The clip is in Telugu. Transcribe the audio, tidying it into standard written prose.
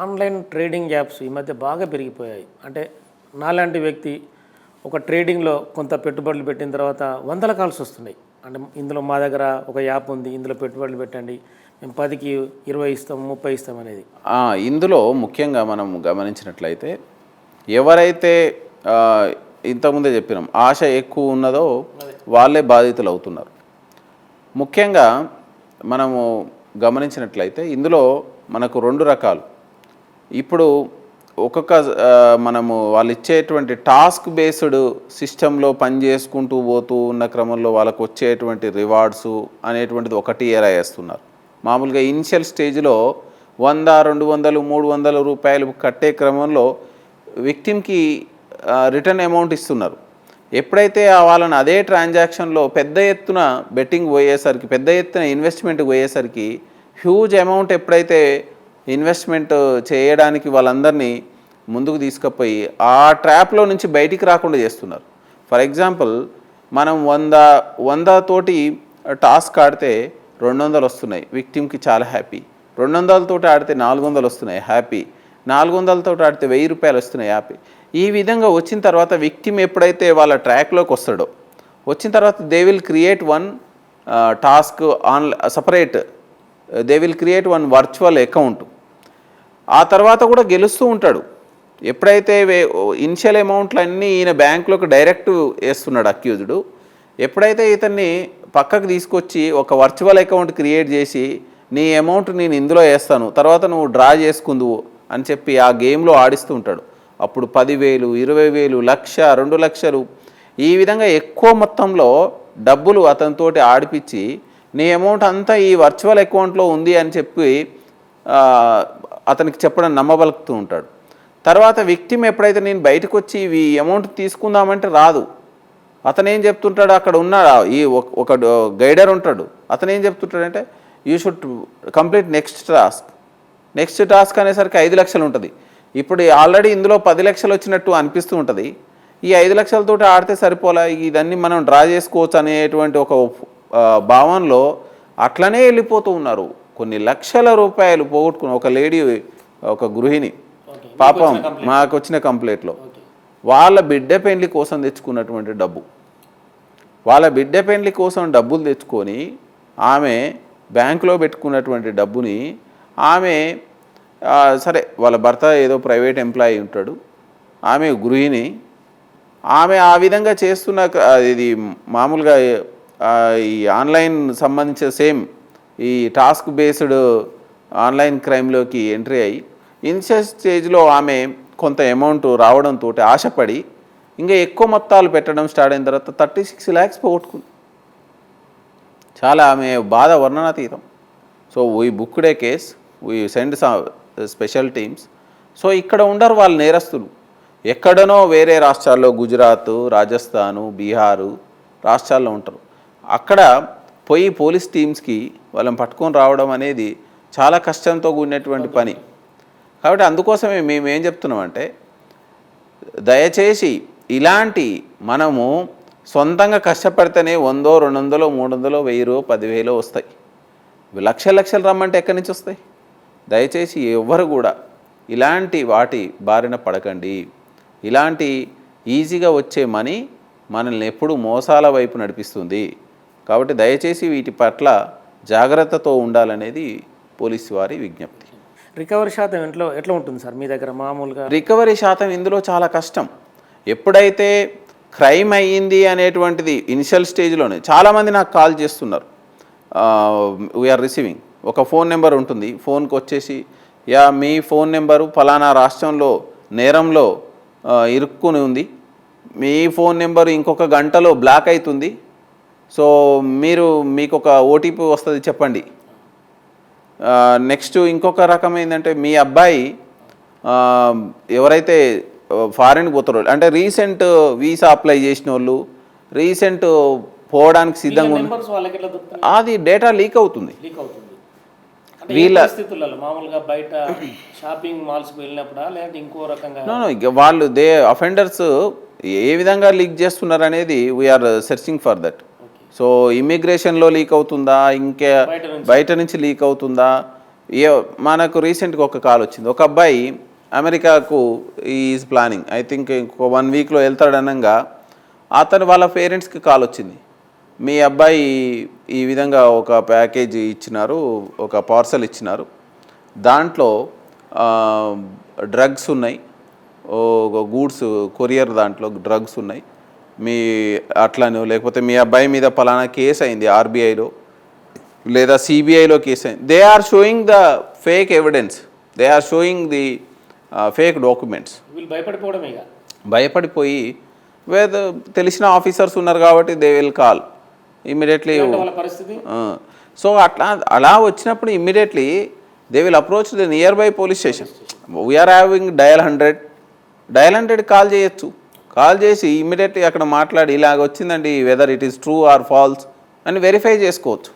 ఆన్లైన్ ట్రేడింగ్ యాప్స్ ఈ మధ్య బాగా పెరిగిపోయాయి. అంటే నాలాంటి వ్యక్తి ఒక ట్రేడింగ్లో కొంత పెట్టుబడులు పెట్టిన తర్వాత వందల కాల్స్ వస్తున్నాయి. అంటే ఇందులో మా దగ్గర ఒక యాప్ ఉంది, ఇందులో పెట్టుబడులు పెట్టండి, మేము 10కి 20 ఇస్తాం, 30 ఇస్తాం అనేది. ఇందులో ముఖ్యంగా మనం గమనించినట్లయితే ఎవరైతే ఇంతకుముందే చెప్పినాం ఆశ ఎక్కువ ఉన్నదో వాళ్ళే బాధితులు అవుతున్నారు. ముఖ్యంగా మనము గమనించినట్లయితే ఇందులో మనకు 2 రకాలు. ఇప్పుడు ఒక్కొక్క మనము వాళ్ళు ఇచ్చేటువంటి టాస్క్ బేస్డ్ సిస్టంలో పని చేసుకుంటూ పోతూ ఉన్న క్రమంలో వాళ్ళకు వచ్చేటువంటి రివార్డ్స్ అనేటువంటిది ఒకటి ఏరాయేస్తున్నారు. మామూలుగా ఇనిషియల్ స్టేజ్లో 100, 200, 300 రూపాయలు కట్టే క్రమంలో విక్టిమ్కి రిటర్న్ అమౌంట్ ఇస్తున్నారు. ఎప్పుడైతే వాళ్ళని అదే ట్రాన్సాక్షన్లో పెద్ద ఎత్తున బెట్టింగ్ పోయేసరికి, పెద్ద ఎత్తున ఇన్వెస్ట్మెంట్ పోయేసరికి హ్యూజ్ అమౌంట్ ఎప్పుడైతే ఇన్వెస్ట్మెంట్ చేయడానికి వాళ్ళందరినీ ముందుకు తీసుకుపోయి ఆ ట్రాప్లో నుంచి బయటికి రాకుండా చేస్తున్నారు. ఫర్ ఎగ్జాంపుల్ మనం 100 తోటి టాస్క్ ఆడితే 200 వస్తున్నాయి, విక్టిమ్కి చాలా హ్యాపీ. 200 తోటి ఆడితే 400 వస్తున్నాయి, హ్యాపీ. 400 తోటి ఆడితే 1000 రూపాయలు వస్తున్నాయి, హ్యాపీ. ఈ విధంగా వచ్చిన తర్వాత విక్టిమ్ ఎప్పుడైతే వాళ్ళ ట్రాక్లోకి వస్తాడో, వచ్చిన తర్వాత they will create one task separate, they will create one virtual account. ఆ తర్వాత కూడా గెలుస్తూ ఉంటాడు. ఎప్పుడైతే ఇనిషియల్ అమౌంట్లు అన్నీ ఈయన బ్యాంకులోకి డైరెక్ట్ వేస్తున్నాడు అక్యూజ్డ్, ఎప్పుడైతే ఇతన్ని పక్కకు తీసుకొచ్చి ఒక వర్చువల్ అకౌంట్ క్రియేట్ చేసి నీ అమౌంట్ నేను ఇందులో వేస్తాను, తర్వాత నువ్వు డ్రా చేసుకుందువు అని చెప్పి ఆ గేమ్లో ఆడిస్తూ ఉంటాడు. అప్పుడు 10,000, 20,000, 1,00,000, 2 లక్షలు ఈ విధంగా ఎక్కువ మొత్తంలో డబ్బులు అతనితోటి ఆడిపించి నీ అమౌంట్ అంతా ఈ వర్చువల్ అకౌంట్లో ఉంది అని చెప్పి అతనికి చెప్పడం నమ్మబలుకుతూ ఉంటాడు. తర్వాత విక్టిమ్ ఎప్పుడైతే నేను బయటకు వచ్చి ఈ అమౌంట్ తీసుకుందామంటే రాదు. అతను ఏం చెప్తుంటాడు, అక్కడ ఉన్నాడు ఈ ఒక గైడర్ ఉంటాడు, అతను ఏం చెప్తుంటాడంటే you should complete next task అనేసరికి 5 లక్షలు ఉంటుంది. ఇప్పుడు ఆల్రెడీ ఇందులో 10 లక్షలు వచ్చినట్టు అనిపిస్తూ ఉంటుంది. ఈ 5 లక్షలతో ఆడితే సరిపోలే, ఇదన్నీ మనం డ్రా చేసుకోవచ్చు అనేటువంటి ఒక భావనలో అట్లనే వెళ్ళిపోతూ ఉన్నారు. కొన్ని లక్షల రూపాయలు పోగొట్టుకుని ఒక లేడీ, ఒక గృహిణి పాపం మాకు వచ్చిన కంప్లైంట్లో వాళ్ళ బిడ్డ పెండ్లి కోసం తెచ్చుకున్నటువంటి డబ్బు, వాళ్ళ బిడ్డ పెండ్లి కోసం డబ్బులు తెచ్చుకొని ఆమె బ్యాంకులో పెట్టుకున్నటువంటి డబ్బుని ఆమె సరే వాళ్ళ భర్త ఏదో ప్రైవేట్ ఎంప్లాయీ ఉంటాడు, ఆమె గృహిణి, ఆమె ఆ విధంగా చేస్తున్న ఇది మామూలుగా ఈ ఆన్లైన్ సంబంధించిన సేమ్ ఈ టాస్క్ బేస్డ్ ఆన్లైన్ క్రైమ్లోకి ఎంట్రీ అయ్యి ఇనిషియల్ స్టేజ్లో ఆమె కొంత అమౌంట్ రావడంతో ఆశపడి ఇంకా ఎక్కువ మొత్తాలు పెట్టడం స్టార్ట్ అయిన తర్వాత 36 lakhs పోగొట్టుకుంది. చాలా ఆమె బాధ వర్ణనాతీతం. So we booked a case, we send special teams. So ఇక్కడ ఉండరు వాళ్ళు నేరస్తులు, ఎక్కడనో వేరే రాష్ట్రాల్లో గుజరాత్, రాజస్థాను, బీహారు రాష్ట్రాల్లో ఉంటారు. అక్కడ పోయి పోలీస్ టీమ్స్కి వాళ్ళని పట్టుకొని రావడం అనేది చాలా కష్టంతో కూడినటువంటి పని. కాబట్టి అందుకోసమే మేము ఏం చెప్తున్నామంటే దయచేసి ఇలాంటి మనము సొంతంగా కష్టపడితేనే 100, 200, 300, 1000, 10,000 వస్తాయి. లక్షలు రమ్మంటే ఎక్కడి నుంచి వస్తాయి? దయచేసి ఎవ్వరు కూడా ఇలాంటి వాటి బారిన పడకండి. ఇలాంటి ఈజీగా వచ్చే మనీ మనల్ని ఎప్పుడు మోసాల వైపు నడిపిస్తుంది. కాబట్టి దయచేసి వీటి పట్ల జాగ్రత్తతో ఉండాలనేది పోలీసు వారి విజ్ఞప్తి. రికవరీ శాతం ఎట్లా ఉంటుంది సార్ మీ దగ్గర మామూలుగా? రికవరీ శాతం ఇందులో చాలా కష్టం. ఎప్పుడైతే క్రైమ్ అయ్యింది అనేటువంటిది ఇనిషియల్ స్టేజ్లోనే చాలామంది నాకు కాల్ చేస్తున్నారు. వీఆర్ రిసీవింగ్, ఒక ఫోన్ నెంబర్ ఉంటుంది, ఫోన్కి వచ్చేసి మీ ఫోన్ నెంబరు ఫలానా రాష్ట్రంలో నేరంలో ఇరుక్కుని ఉంది, మీ ఫోన్ నెంబరు ఇంకొక గంటలో బ్లాక్ అవుతుంది, సో మీకు ఒక ఓటీపీ వస్తుంది చెప్పండి. నెక్స్ట్ ఇంకొక రకం ఏంటంటే మీ అబ్బాయి ఎవరైతే ఫారిన్కి పోతారో, అంటే రీసెంట్ వీసా అప్లై చేసిన వాళ్ళు, రీసెంట్ పోవడానికి సిద్ధంగా ఉన్న అది డేటా లీక్ అవుతుంది. వీళ్ళ మామూలుగా బయట షాపింగ్ మాల్స్కి వెళ్ళినప్పుడు లేదంటే ఇంకో రకంగా వాళ్ళు అఫెండర్స్ ఏ విధంగా లీక్ చేస్తున్నారు అనేది we're searching for that. So ఇమ్మిగ్రేషన్లో లీక్ అవుతుందా, ఇంకా బయట నుంచి లీక్ అవుతుందా, మనకు రీసెంట్గా ఒక కాల్ వచ్చింది. ఒక అబ్బాయి అమెరికాకు ఈజ్ ప్లానింగ్, ఐ థింక్ ఇంకో 1 వీక్లో వెళ్తాడనగా అతను వాళ్ళ పేరెంట్స్కి కాల్ వచ్చింది. మీ అబ్బాయి ఈ విధంగా ఒక ప్యాకేజీ ఇచ్చినారు, ఒక పార్సల్ ఇచ్చినారు, దాంట్లో డ్రగ్స్ ఉన్నాయి, గూడ్స్ కొరియర్ దాంట్లో డ్రగ్స్ ఉన్నాయి, మీ అట్లను లేకపోతే మీ అబ్బాయి మీద పలానా కేసు అయింది ఆర్బీఐలో లేదా సిబిఐలో కేసు అయింది. They are showing the fake evidence, they are showing the fake documents. వీళ్ళు భయపడిపోవడమే ఇక. భయపడిపోయి తెలిసిన ఆఫీసర్స్ ఉన్నారు కాబట్టి దే విల్ కాల్ ఇమ్మీడియట్లీ. వాళ్ళ పరిస్థితి సో అలా వచ్చినప్పుడు immediately they will approach the nearby police station. We are having dial 100 call చేయొచ్చు. కాల్ చేసి ఇమ్మీడియట్లీ అక్కడ మాట్లాడి ఇలాగ వచ్చిందండి, whether it is true or false అని వెరిఫై చేసుకోవచ్చు.